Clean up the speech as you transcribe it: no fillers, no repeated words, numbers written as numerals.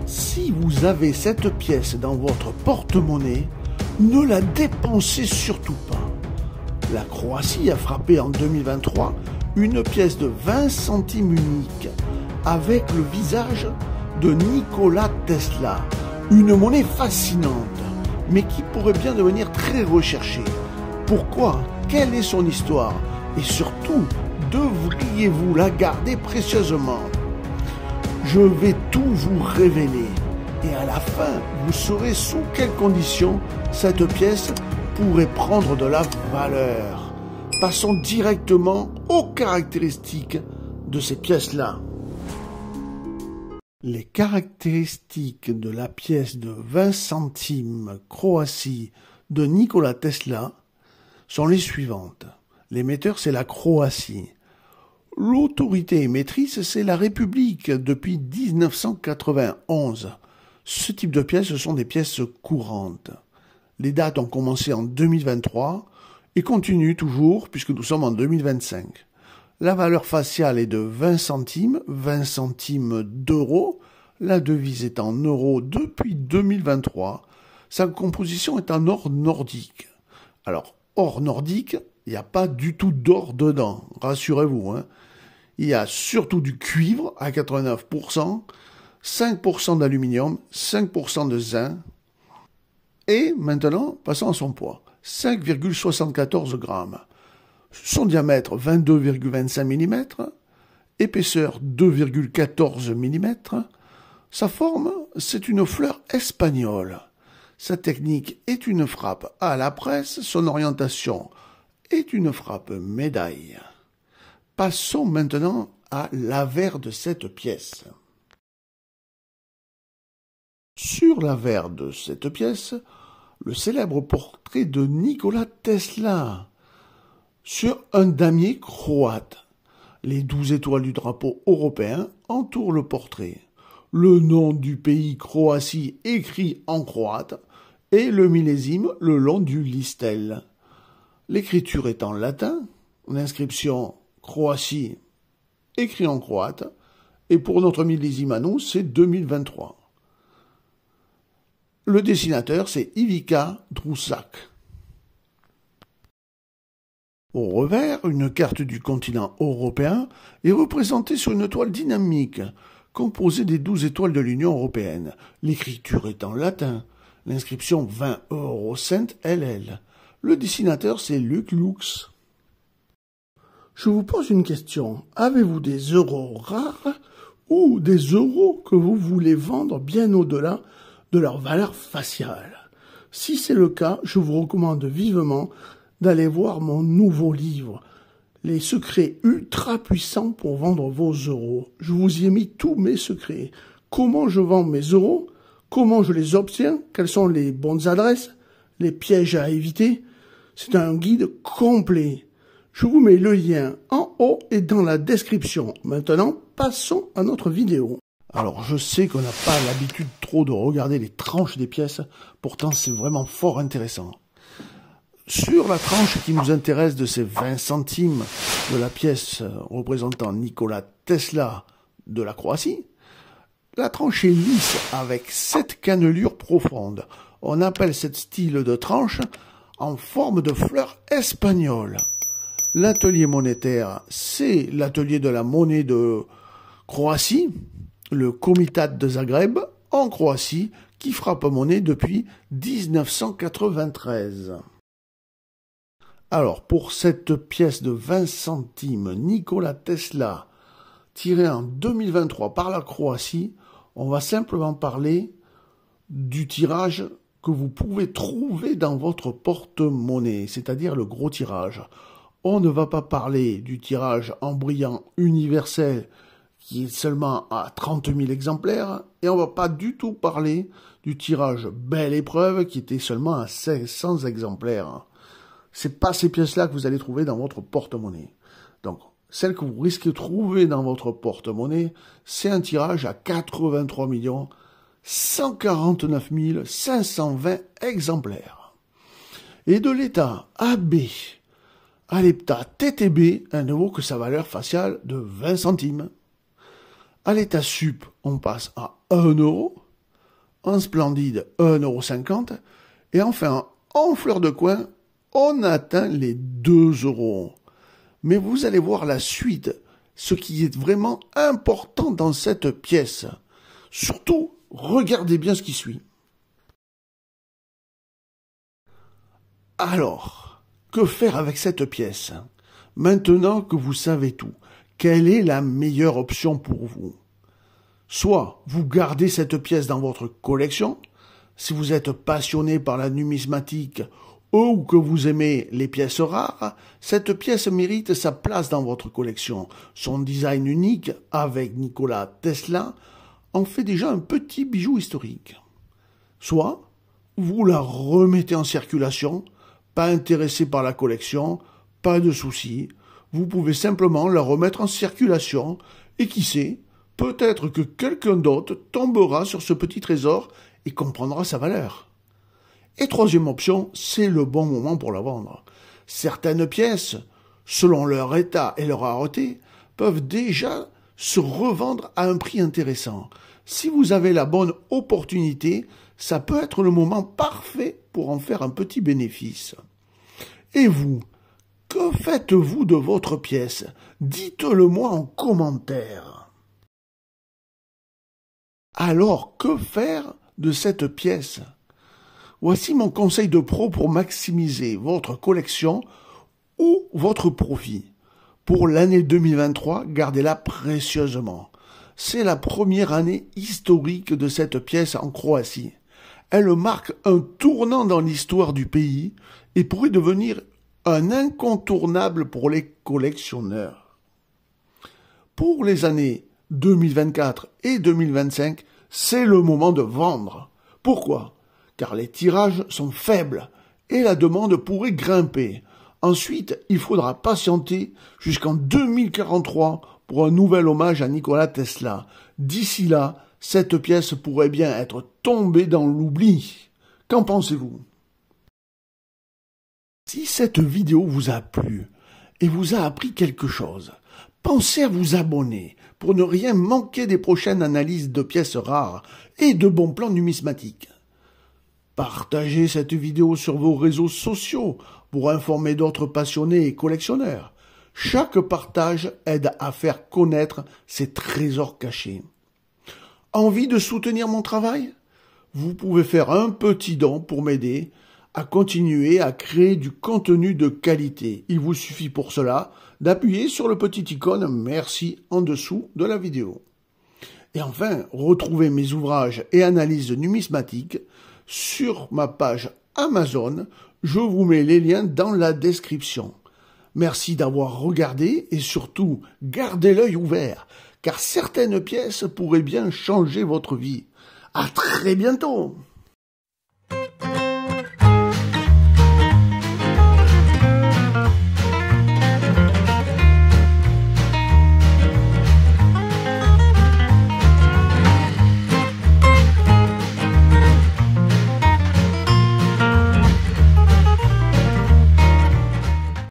Si vous avez cette pièce dans votre porte-monnaie, ne la dépensez surtout pas. La Croatie a frappé en 2023 une pièce de 20 centimes unique avec le visage de Nikola Tesla. Une monnaie fascinante, mais qui pourrait bien devenir très recherchée. Pourquoi? Quelle est son histoire? Et surtout, devriez-vous la garder précieusement? Je vais tout vous révéler. Et à la fin, vous saurez sous quelles conditions cette pièce pourrait prendre de la valeur. Passons directement aux caractéristiques de ces pièces-là. Les caractéristiques de la pièce de 20 centimes Croatie de Nikola Tesla sont les suivantes. L'émetteur, c'est la Croatie. L'autorité émettrice, c'est la République depuis 1991. Ce type de pièces, ce sont des pièces courantes. Les dates ont commencé en 2023 et continuent toujours puisque nous sommes en 2025. La valeur faciale est de 20 centimes d'euros. La devise est en euros depuis 2023. Sa composition est en or nordique. Alors, or nordique, il n'y a pas du tout d'or dedans, rassurez-vous. Il y a surtout du cuivre à 89%, 5% d'aluminium, 5% de zinc. Et maintenant, passons à son poids, 5,74 grammes. Son diamètre, 22,25 mm. Épaisseur, 2,14 mm. Sa forme, c'est une fleur espagnole. Sa technique est une frappe à la presse. Son orientation est une frappe médaille. Passons maintenant à l'avers de cette pièce. Sur l'avers de cette pièce, le célèbre portrait de Nikola Tesla sur un damier croate. Les 12 étoiles du drapeau européen entourent le portrait. Le nom du pays Croatie écrit en croate et le millésime le long du listel. L'écriture est en latin, l'inscription Croatie écrit en croate et pour notre millésime à nous, c'est 2023. Le dessinateur, c'est Ivica Drusak. Au revers, une carte du continent européen est représentée sur une toile dynamique, composée des 12 étoiles de l'Union européenne. L'écriture est en latin, l'inscription 20 Eurocent LL. Le dessinateur, c'est Luc Lux. Je vous pose une question. Avez-vous des euros rares ou des euros que vous voulez vendre bien au-delà de leur valeur faciale? Si c'est le cas, je vous recommande vivement d'aller voir mon nouveau livre, Les secrets ultra puissants pour vendre vos euros. Je vous y ai mis tous mes secrets. Comment je vends mes euros, comment je les obtiens, quelles sont les bonnes adresses, les pièges à éviter. C'est un guide complet. Je vous mets le lien en haut et dans la description. Maintenant, passons à notre vidéo. Alors, je sais qu'on n'a pas l'habitude trop de regarder les tranches des pièces, pourtant c'est vraiment fort intéressant. Sur la tranche qui nous intéresse de ces 20 centimes de la pièce représentant Nikola Tesla de la Croatie, la tranche est lisse avec 7 cannelures profondes. On appelle ce style de tranche en forme de fleur espagnole. L'atelier monétaire, c'est l'atelier de la monnaie de Croatie, le Komitat de Zagreb, en Croatie, qui frappe monnaie depuis 1993. Alors, pour cette pièce de 20 centimes Nikola Tesla, tirée en 2023 par la Croatie, on va simplement parler du tirage que vous pouvez trouver dans votre porte-monnaie, c'est-à-dire le gros tirage. On ne va pas parler du tirage en brillant universel qui est seulement à 30 000 exemplaires, et on ne va pas du tout parler du tirage belle épreuve qui était seulement à 500 exemplaires. C'est pas ces pièces-là que vous allez trouver dans votre porte-monnaie. Donc, celle que vous risquez de trouver dans votre porte-monnaie, c'est un tirage à 83 149 520 exemplaires. Et de l'état AB À l'état TTB, elle ne vaut que sa valeur faciale de 20 centimes. À l'état sup, on passe à 1 euro. En splendide, 1,50 €. Et enfin, en fleur de coin, on atteint les 2 euros. Mais vous allez voir la suite, ce qui est vraiment important dans cette pièce. Surtout, regardez bien ce qui suit. Alors, que faire avec cette pièce? Maintenant que vous savez tout, quelle est la meilleure option pour vous? Soit vous gardez cette pièce dans votre collection, si vous êtes passionné par la numismatique ou que vous aimez les pièces rares, cette pièce mérite sa place dans votre collection. Son design unique, avec Nikola Tesla, en fait déjà un petit bijou historique. Soit vous la remettez en circulation, pas intéressé par la collection, pas de souci, vous pouvez simplement la remettre en circulation et qui sait, peut-être que quelqu'un d'autre tombera sur ce petit trésor et comprendra sa valeur. Et troisième option, c'est le bon moment pour la vendre. Certaines pièces, selon leur état et leur rareté, peuvent déjà se revendre à un prix intéressant. Si vous avez la bonne opportunité, ça peut être le moment parfait pour en faire un petit bénéfice. Et vous, que faites-vous de votre pièce? Dites-le-moi en commentaire. Alors, que faire de cette pièce? Voici mon conseil de pro pour maximiser votre collection ou votre profit. Pour l'année 2023, gardez-la précieusement. C'est la première année historique de cette pièce en Croatie. Elle marque un tournant dans l'histoire du pays et pourrait devenir un incontournable pour les collectionneurs. Pour les années 2024 et 2025, c'est le moment de vendre. Pourquoi? Car les tirages sont faibles et la demande pourrait grimper. Ensuite, il faudra patienter jusqu'en 2043 pour un nouvel hommage à Nikola Tesla. D'ici là, cette pièce pourrait bien être tombée dans l'oubli. Qu'en pensez-vous? Si cette vidéo vous a plu et vous a appris quelque chose, pensez à vous abonner pour ne rien manquer des prochaines analyses de pièces rares et de bons plans numismatiques. Partagez cette vidéo sur vos réseaux sociaux pour informer d'autres passionnés et collectionneurs. Chaque partage aide à faire connaître ces trésors cachés. Envie de soutenir mon travail? Vous pouvez faire un petit don pour m'aider à continuer à créer du contenu de qualité. Il vous suffit pour cela d'appuyer sur le petit icône « Merci » en dessous de la vidéo. Et enfin, retrouvez mes ouvrages et analyses numismatiques sur ma page Amazon. Je vous mets les liens dans la description. Merci d'avoir regardé et surtout, gardez l'œil ouvert, car certaines pièces pourraient bien changer votre vie. À très bientôt!